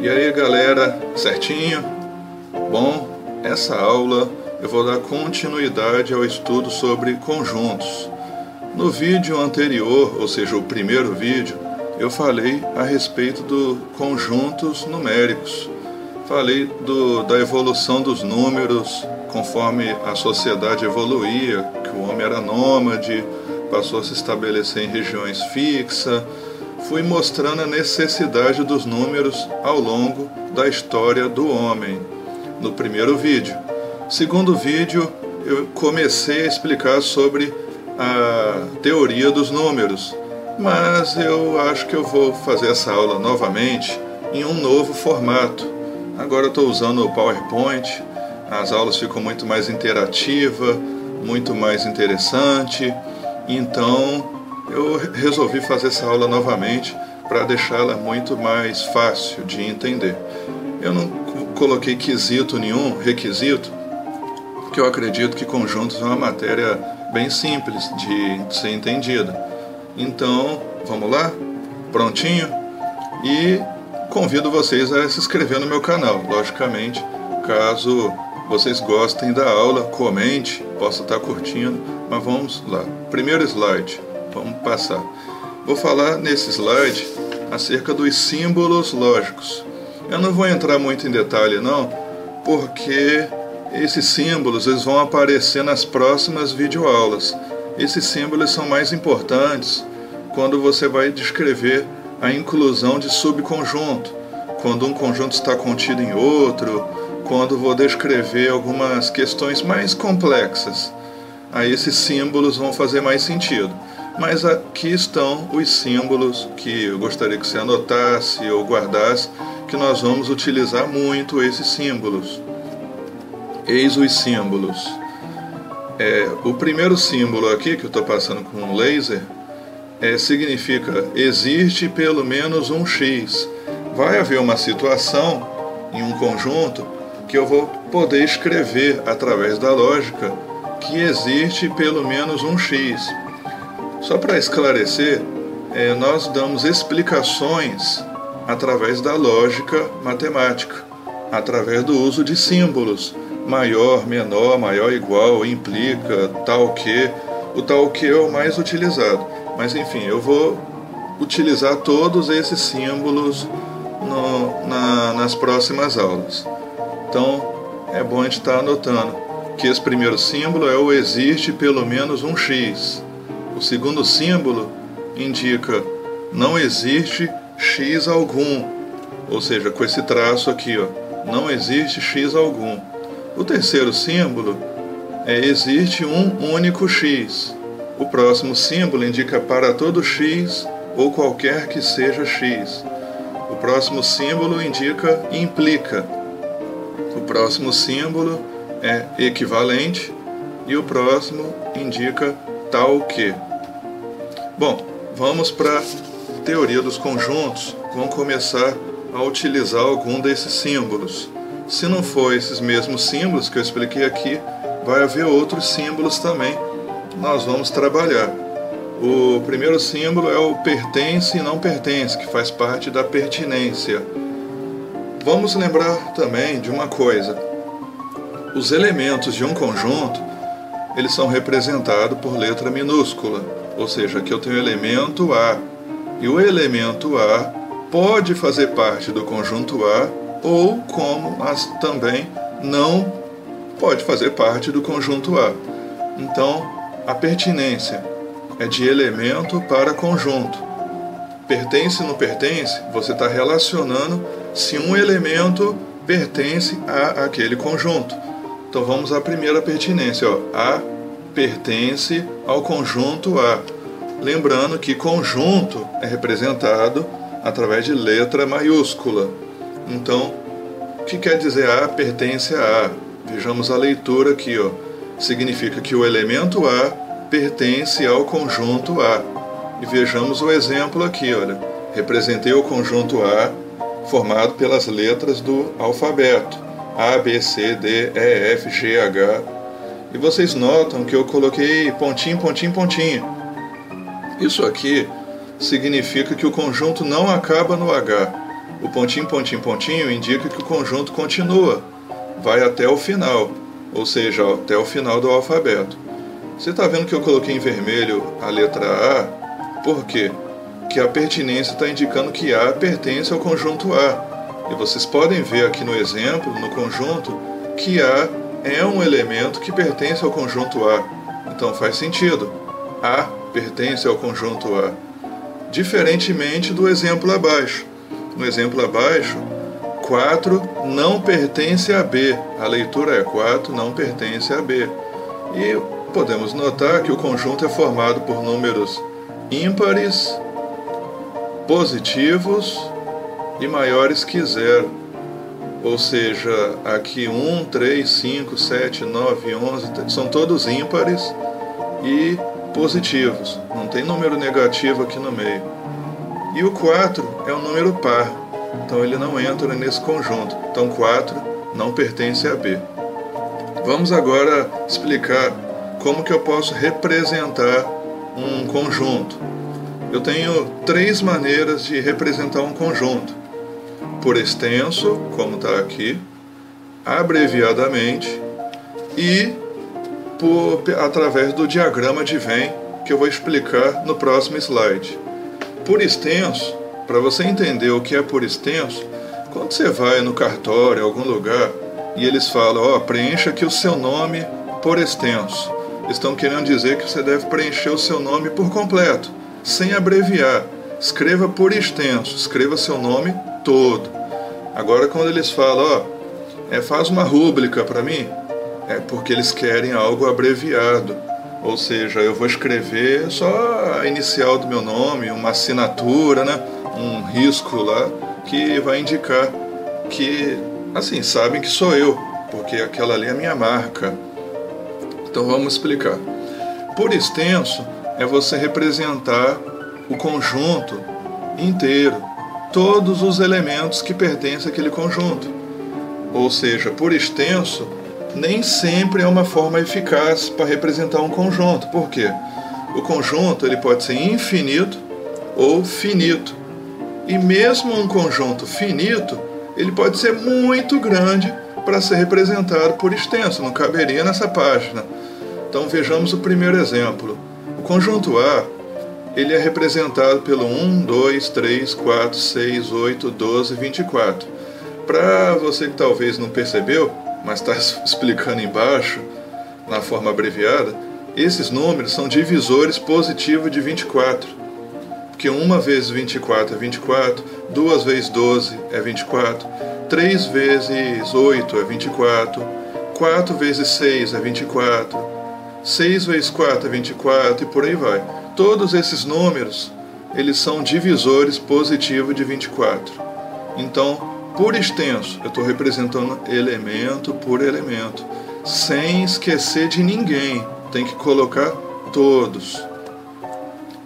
E aí galera, certinho? Bom, essa aula eu vou dar continuidade ao estudo sobre conjuntos. No vídeo anterior, ou seja, o primeiro vídeo, eu falei a respeito dos conjuntos numéricos. Falei da evolução dos números conforme a sociedade evoluía, que o homem era nômade, passou a se estabelecer em regiões fixas. Fui mostrando a necessidade dos números ao longo da história do homem, no primeiro vídeo. Segundo vídeo, eu comecei a explicar sobre a teoria dos números, mas eu acho que eu vou fazer essa aula novamente em um novo formato. Agora eu estou usando o PowerPoint, as aulas ficam muito mais interativas, muito mais interessante, então eu resolvi fazer essa aula novamente para deixá-la muito mais fácil de entender. Eu não coloquei requisito, porque eu acredito que conjuntos é uma matéria bem simples de ser entendida. Então, vamos lá? Prontinho? E convido vocês a se inscrever no meu canal. Logicamente, caso vocês gostem da aula, comente, possa estar curtindo, mas vamos lá. Primeiro slide. Vamos passar. Vou falar nesse slide acerca dos símbolos lógicos. Eu não vou entrar muito em detalhe não, porque esses símbolos eles vão aparecer nas próximas videoaulas. Esses símbolos são mais importantes quando você vai descrever a inclusão de subconjunto, quando um conjunto está contido em outro, quando vou descrever algumas questões mais complexas. Aí esses símbolos vão fazer mais sentido. Mas aqui estão os símbolos que eu gostaria que você anotasse ou guardasse, que nós vamos utilizar muito esses símbolos. Eis os símbolos. O primeiro símbolo aqui, que eu estou passando com um laser, significa existe pelo menos um X. Vai haver uma situação em um conjunto que eu vou poder escrever através da lógica que existe pelo menos um X. Só para esclarecer, nós damos explicações através da lógica matemática, através do uso de símbolos, maior, menor, maior, igual, implica, tal que. O tal que é o mais utilizado. Mas enfim, eu vou utilizar todos esses símbolos nas próximas aulas. Então, é bom a gente estar anotando que esse primeiro símbolo é o existe pelo menos um X. O segundo símbolo indica não existe X algum, ou seja, com esse traço aqui, ó, não existe X algum. O terceiro símbolo existe um único X. O próximo símbolo indica para todo X ou qualquer que seja X. O próximo símbolo indica implica. O próximo símbolo é equivalente e o próximo indica tal que. Bom, vamos para a teoria dos conjuntos. Vamos começar a utilizar algum desses símbolos. Se não for esses mesmos símbolos que eu expliquei aqui, vai haver outros símbolos também. Nós vamos trabalhar. O primeiro símbolo é o pertence e não pertence, que faz parte da pertinência. Vamos lembrar também de uma coisa. Os elementos de um conjunto, eles são representados por letra minúscula. Ou seja, aqui eu tenho o elemento A. E o elemento A pode fazer parte do conjunto A, ou como mas também não pode fazer parte do conjunto A. Então, a pertinência é de elemento para conjunto. Pertence ou não pertence, você está relacionando se um elemento pertence a aquele conjunto. Então vamos à primeira pertinência. A pertence ao conjunto A. Lembrando que conjunto é representado através de letra maiúscula. Então, o que quer dizer A pertence a A? Vejamos a leitura aqui. Significa que o elemento A pertence ao conjunto A. E vejamos o exemplo aqui. Olha. Representei o conjunto A formado pelas letras do alfabeto. A, B, C, D, E, F, G, H. E vocês notam que eu coloquei pontinho, pontinho, pontinho. Isso aqui significa que o conjunto não acaba no H. O pontinho, pontinho, pontinho indica que o conjunto continua, vai até o final, ou seja, até o final do alfabeto. Você está vendo que eu coloquei em vermelho a letra A? Por quê? Porque a pertinência está indicando que A pertence ao conjunto A. E vocês podem ver aqui no exemplo, no conjunto, que A é um elemento que pertence ao conjunto A. Então faz sentido. A pertence ao conjunto A. Diferentemente do exemplo abaixo. No exemplo abaixo, 4 não pertence a B. A leitura é 4 não pertence a B. E podemos notar que o conjunto é formado por números ímpares, positivos e maiores que 0. Ou seja, aqui 1, 3, 5, 7, 9, 11, são todos ímpares e positivos. Não tem número negativo aqui no meio. E o 4 é um número par, então ele não entra nesse conjunto. Então 4 não pertence a B. Vamos agora explicar como que eu posso representar um conjunto. Eu tenho 3 maneiras de representar um conjunto. Por extenso, como está aqui, abreviadamente e através do diagrama de Venn, que eu vou explicar no próximo slide. Por extenso, para você entender o que é por extenso, quando você vai no cartório, em algum lugar, e eles falam, preencha aqui o seu nome por extenso. Eles estão querendo dizer que você deve preencher o seu nome por completo, sem abreviar. Escreva por extenso, escreva seu nome todo. Agora, quando eles falam, faz uma rúbrica para mim, é porque eles querem algo abreviado. Ou seja, eu vou escrever só a inicial do meu nome, uma assinatura, né? Um risco lá, que vai indicar que, assim, sabem que sou eu, porque aquela ali é a minha marca. Então vamos explicar. Por extenso, é você representar o conjunto inteiro, todos os elementos que pertencem àquele conjunto. Ou seja, por extenso, nem sempre é uma forma eficaz para representar um conjunto. Por quê? O conjunto ele pode ser infinito ou finito. E mesmo um conjunto finito, ele pode ser muito grande para ser representado por extenso. Não caberia nessa página. Então vejamos o primeiro exemplo. O conjunto A ele é representado pelo 1, 2, 3, 4, 6, 8, 12, 24. Para você que talvez não percebeu, mas está explicando embaixo, na forma abreviada, esses números são divisores positivos de 24. Porque 1 vezes 24 é 24, 2 vezes 12 é 24, 3 vezes 8 é 24, 4 vezes 6 é 24, 6 vezes 4 é 24 e por aí vai. Todos esses números, eles são divisores positivos de 24. Então, por extenso, eu estou representando elemento por elemento, sem esquecer de ninguém, tem que colocar todos.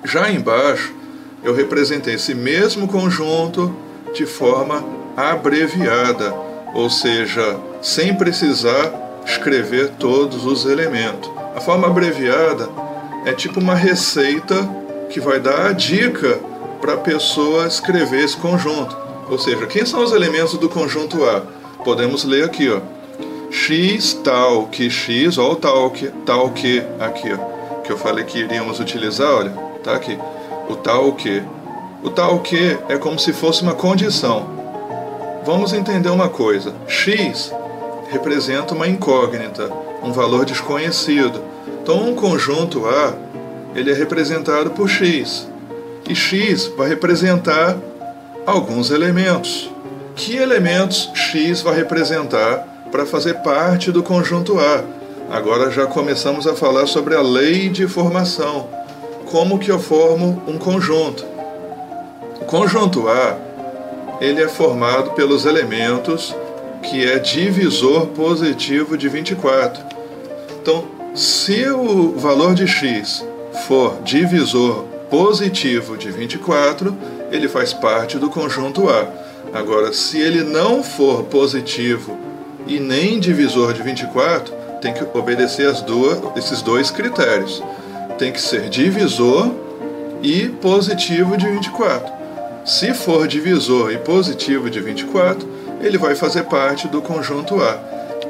Já embaixo, eu representei esse mesmo conjunto de forma abreviada, ou seja, sem precisar escrever todos os elementos. A forma abreviada é tipo uma receita que vai dar a dica para a pessoa escrever esse conjunto. Ou seja, quem são os elementos do conjunto A? Podemos ler aqui, X, tal, que X, o tal que, aqui, que eu falei que iríamos utilizar, olha, tá aqui. O tal que. O tal que é como se fosse uma condição. Vamos entender uma coisa. X representa uma incógnita, um valor desconhecido. Então, um conjunto A, ele é representado por X. E X vai representar alguns elementos. Que elementos X vai representar para fazer parte do conjunto A? Agora já começamos a falar sobre a lei de formação. Como que eu formo um conjunto? O conjunto A, ele é formado pelos elementos que é divisor positivo de 24. Então, se o valor de X for divisor positivo de 24, ele faz parte do conjunto A. Agora, se ele não for positivo e nem divisor de 24, tem que obedecer esses dois critérios. Tem que ser divisor e positivo de 24. Se for divisor e positivo de 24, ele vai fazer parte do conjunto A.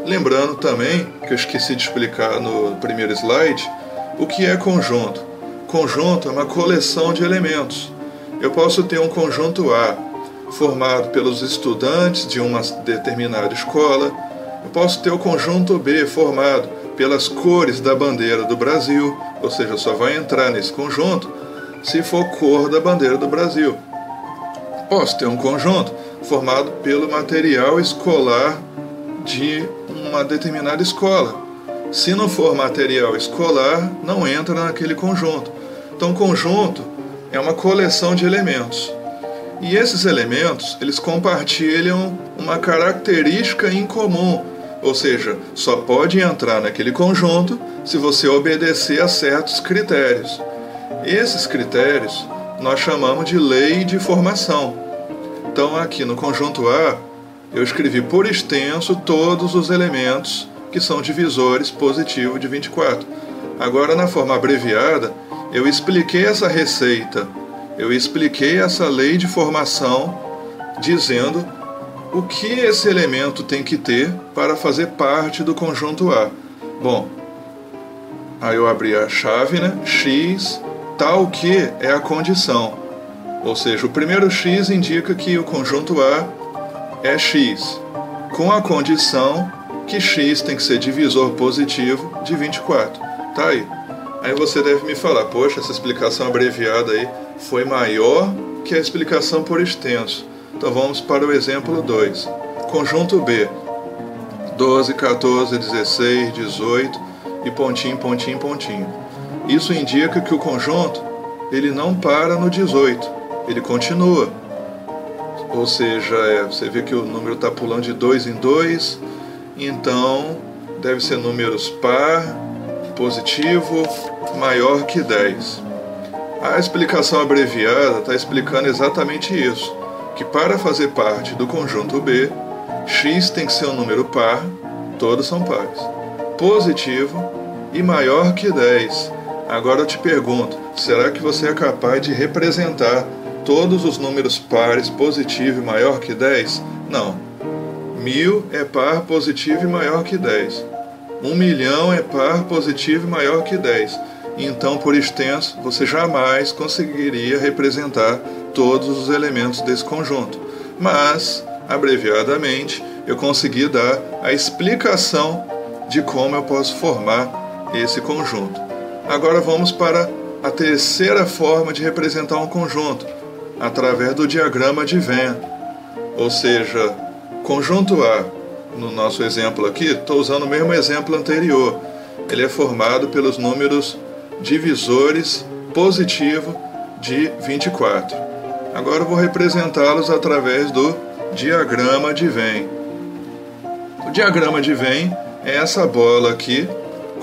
Lembrando também, que eu esqueci de explicar no primeiro slide, o que é conjunto. Conjunto é uma coleção de elementos. Eu posso ter um conjunto A formado pelos estudantes de uma determinada escola. Eu posso ter o conjunto B formado pelas cores da bandeira do Brasil, ou seja, só vai entrar nesse conjunto se for cor da bandeira do Brasil. Posso ter um conjunto formado pelo material escolar de uma determinada escola. Se não for material escolar, não entra naquele conjunto. Então, conjunto é uma coleção de elementos. E esses elementos, eles compartilham uma característica em comum, ou seja, só pode entrar naquele conjunto se você obedecer a certos critérios. Esses critérios nós chamamos de lei de formação. Então, aqui no conjunto A, eu escrevi por extenso todos os elementos que são divisores positivos de 24. Agora, na forma abreviada, eu expliquei essa receita, eu expliquei essa lei de formação, dizendo o que esse elemento tem que ter para fazer parte do conjunto A. Bom, aí eu abri a chave, né? X, tal que é a condição. Ou seja, o primeiro X indica que o conjunto A é X, com a condição que X tem que ser divisor positivo de 24. Tá aí. Aí você deve me falar, poxa, essa explicação abreviada aí foi maior que a explicação por extenso. Então vamos para o exemplo 2. Conjunto B. 12, 14, 16, 18 e pontinho, pontinho, pontinho. Isso indica que o conjunto ele não para no 18, ele continua. Ou seja, você vê que o número está pulando de 2 em 2, então deve ser números par, positivo, maior que 10. A explicação abreviada está explicando exatamente isso, que para fazer parte do conjunto B, x tem que ser um número par, todos são pares, positivo e maior que 10. Agora eu te pergunto, será que você é capaz de representar todos os números pares positivo e maior que 10? Não. 1000 é par positivo e maior que 10. 1.000.000 é par positivo e maior que 10. Então, por extenso, você jamais conseguiria representar todos os elementos desse conjunto. Mas, abreviadamente, eu consegui dar a explicação de como eu posso formar esse conjunto. Agora vamos para a terceira forma de representar um conjunto, através do diagrama de Venn. Ou seja, conjunto A, no nosso exemplo aqui, estou usando o mesmo exemplo anterior. Ele é formado pelos números divisores positivo de 24. Agora eu vou representá-los através do diagrama de Venn. O diagrama de Venn é essa bola aqui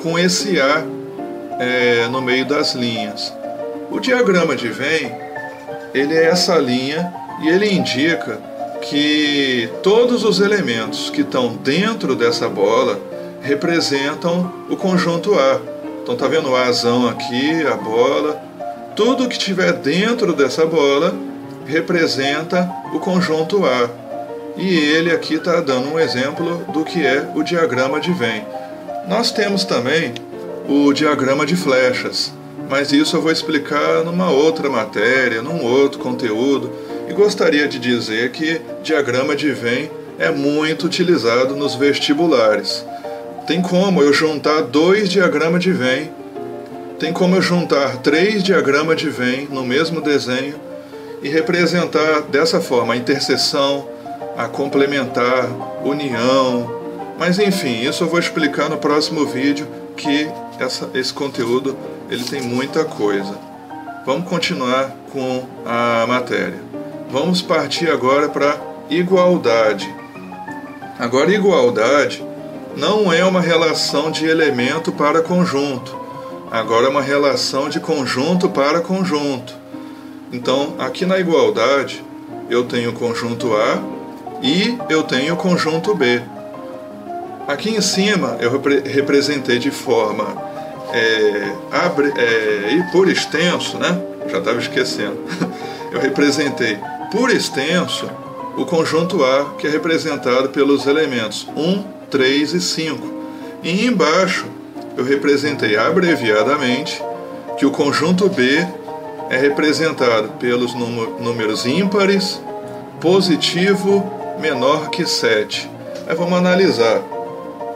com esse A no meio das linhas. O diagrama de Venn, ele é essa linha e ele indica que todos os elementos que estão dentro dessa bola representam o conjunto A. Então tá vendo o Azão aqui, a bola, tudo que estiver dentro dessa bola representa o conjunto A. E ele aqui está dando um exemplo do que é o diagrama de Venn. Nós temos também o diagrama de flechas, mas isso eu vou explicar numa outra matéria, num outro conteúdo, e gostaria de dizer que diagrama de Venn é muito utilizado nos vestibulares. Tem como eu juntar 2 diagramas de Venn, tem como eu juntar 3 diagramas de Venn no mesmo desenho e representar dessa forma a interseção, a complementar, união. Mas enfim, isso eu vou explicar no próximo vídeo, que esse conteúdo ele tem muita coisa. Vamos continuar com a matéria. Vamos partir agora para igualdade. Agora, igualdade não é uma relação de elemento para conjunto. Agora é uma relação de conjunto para conjunto. Então, aqui na igualdade, eu tenho o conjunto A e eu tenho o conjunto B. Aqui em cima, eu representei de forma e por extenso, né? Já estava esquecendo. Eu representei por extenso, o conjunto A, que é representado pelos elementos 1, 3 e 5. E embaixo eu representei abreviadamente que o conjunto B é representado pelos números ímpares, positivo menor que 7. Aí vamos analisar.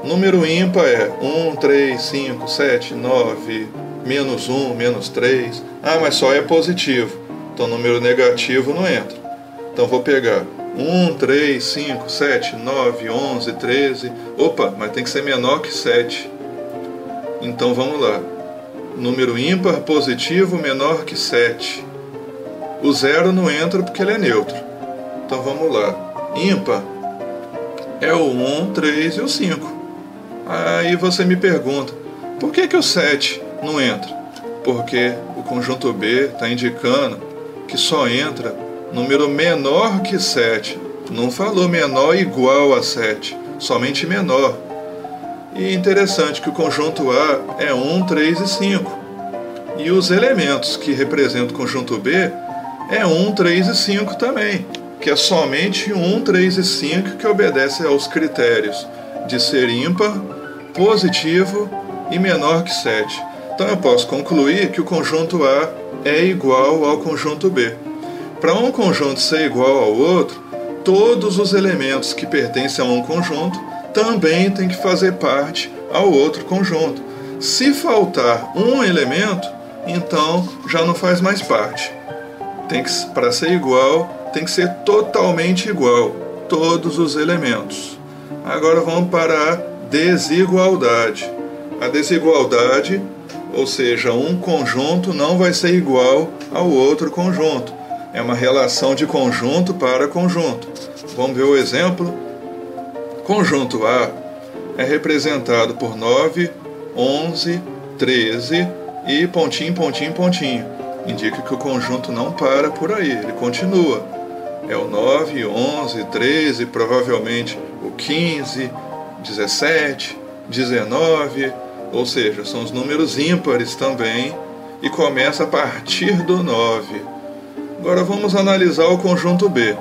Número ímpar é 1, 3, 5, 7, 9, menos 1, menos 3. Ah, mas só é positivo. Então número negativo não entra. Então vou pegar 1, 3, 5, 7, 9, 11, 13. Opa, mas tem que ser menor que 7. Então vamos lá. Número ímpar positivo menor que 7. O 0 não entra porque ele é neutro. Então vamos lá. Ímpar é o 1, 3 e o 5. Aí você me pergunta, por que o 7 não entra? Porque o conjunto B está indicando que só entra número menor que 7. Não falou menor igual a 7, somente menor. E interessante que o conjunto A é 1, 3 e 5. E os elementos que representam o conjunto B é 1, 3 e 5 também, que é somente 1, 3 e 5 que obedece aos critérios de ser ímpar, positivo e menor que 7. Então eu posso concluir que o conjunto A é igual ao conjunto B. Para um conjunto ser igual ao outro, todos os elementos que pertencem a um conjunto também têm que fazer parte ao outro conjunto. Se faltar um elemento, então já não faz mais parte. Para ser igual, tem que ser totalmente igual, todos os elementos. Agora vamos para a desigualdade. A desigualdade, ou seja, um conjunto não vai ser igual ao outro conjunto. É uma relação de conjunto para conjunto. Vamos ver o exemplo? Conjunto A é representado por 9, 11, 13 e pontinho, pontinho, pontinho. Indica que o conjunto não para por aí, ele continua. É o 9, 11, 13, provavelmente o 15, 17, 19, ou seja, são os números ímpares também, e começa a partir do 9. Agora vamos analisar o conjunto B.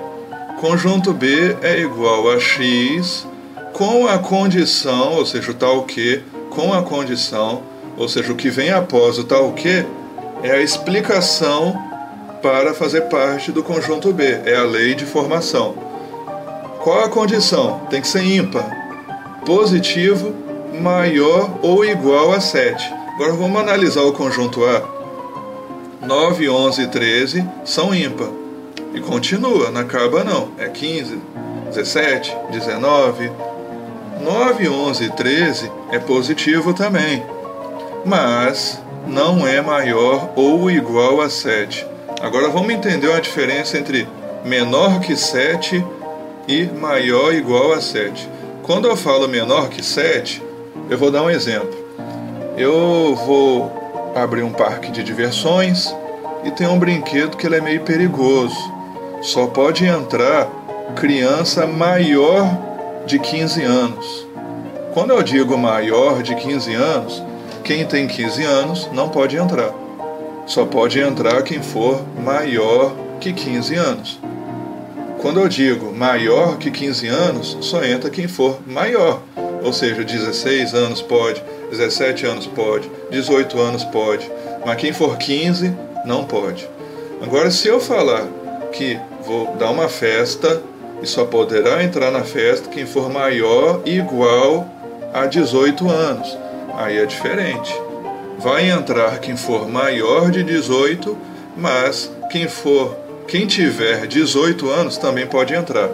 Conjunto B é igual a x com a condição, ou seja, o tal que, com a condição, ou seja, o que vem após o tal que, é a explicação para fazer parte do conjunto B, é a lei de formação. Qual a condição? Tem que ser ímpar, positivo, maior ou igual a 7. Agora vamos analisar o conjunto A. 9, 11 e 13 são ímpar. E continua, não acaba não. É 15, 17, 19. 9, 11 e 13 é positivo também. Mas não é maior ou igual a 7. Agora vamos entender a diferença entre menor que 7 e maior ou igual a 7. Quando eu falo menor que 7, eu vou dar um exemplo. Eu vou abrir um parque de diversões e tem um brinquedo que ele é meio perigoso. Só pode entrar criança maior de 15 anos. Quando eu digo maior de 15 anos, quem tem 15 anos não pode entrar. Só pode entrar quem for maior que 15 anos. Quando eu digo maior que 15 anos, só entra quem for maior. Ou seja, 16 anos pode, 17 anos pode, 18 anos pode, mas quem for 15 não pode. Agora, se eu falar que vou dar uma festa e só poderá entrar na festa quem for maior e igual a 18 anos, aí é diferente. Vai entrar quem for maior de 18, mas quem tiver 18 anos também pode entrar.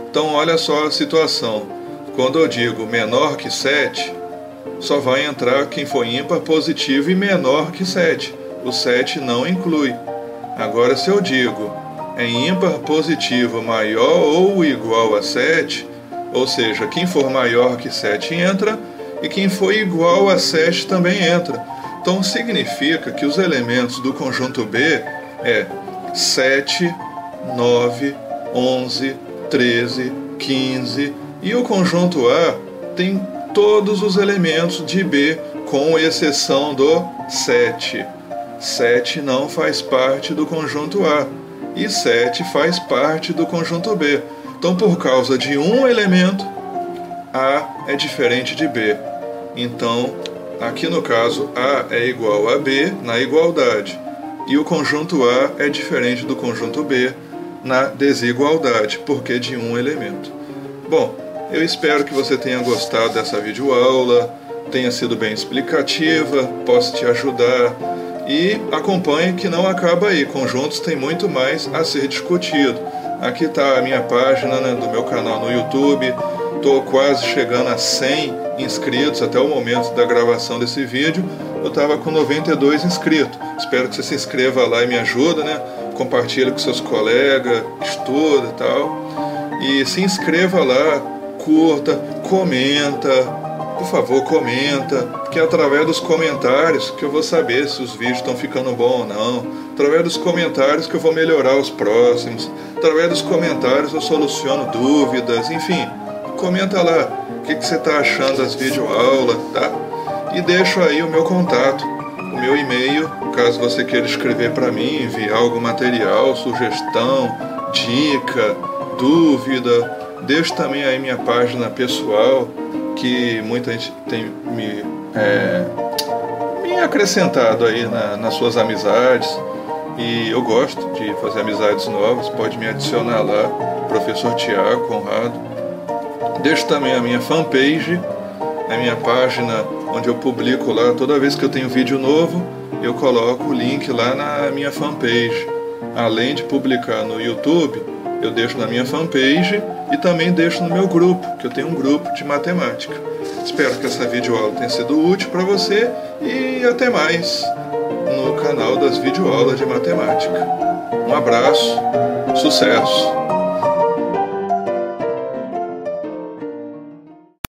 Então olha só a situação. Quando eu digo menor que 7, só vai entrar quem for ímpar, positivo e menor que 7. O 7 não inclui. Agora se eu digo em ímpar positivo maior ou igual a 7, ou seja, quem for maior que 7 entra, e quem for igual a 7 também entra. Então significa que os elementos do conjunto B é 7, 9, 11, 13, 15, e o conjunto A tem todos os elementos de B, com exceção do 7. 7 não faz parte do conjunto A. e 7 faz parte do conjunto B. Então, por causa de um elemento, A é diferente de B. Então, aqui no caso, A é igual a B na igualdade. E o conjunto A é diferente do conjunto B na desigualdade, porque de um elemento. Bom, eu espero que você tenha gostado dessa videoaula, tenha sido bem explicativa, possa te ajudar. E acompanhe que não acaba aí, conjuntos tem muito mais a ser discutido. Aqui está a minha página, né, do meu canal no YouTube, estou quase chegando a 100 inscritos até o momento da gravação desse vídeo. Eu estava com 92 inscritos, espero que você se inscreva lá e me ajude, né? Compartilhe com seus colegas, estuda e tal. E se inscreva lá, curta, comenta. Por favor, comenta, porque é através dos comentários que eu vou saber se os vídeos estão ficando bons ou não. Através dos comentários que eu vou melhorar os próximos. Através dos comentários eu soluciono dúvidas, enfim. Comenta lá o que você está achando das videoaulas, tá? E deixo aí o meu contato, o meu e-mail, caso você queira escrever para mim, enviar algum material, sugestão, dica, dúvida. Deixo também aí minha página pessoal, que muita gente tem me acrescentado aí nas suas amizades, e eu gosto de fazer amizades novas. Pode me adicionar lá, Professor Tiago Conrado. Deixo também a minha fanpage, a minha página onde eu publico lá, toda vez que eu tenho vídeo novo, eu coloco o link lá na minha fanpage. Além de publicar no YouTube, eu deixo na minha fanpage e também deixo no meu grupo, que eu tenho um grupo de matemática. Espero que essa videoaula tenha sido útil para você e até mais no canal das videoaulas de matemática. Um abraço, sucesso!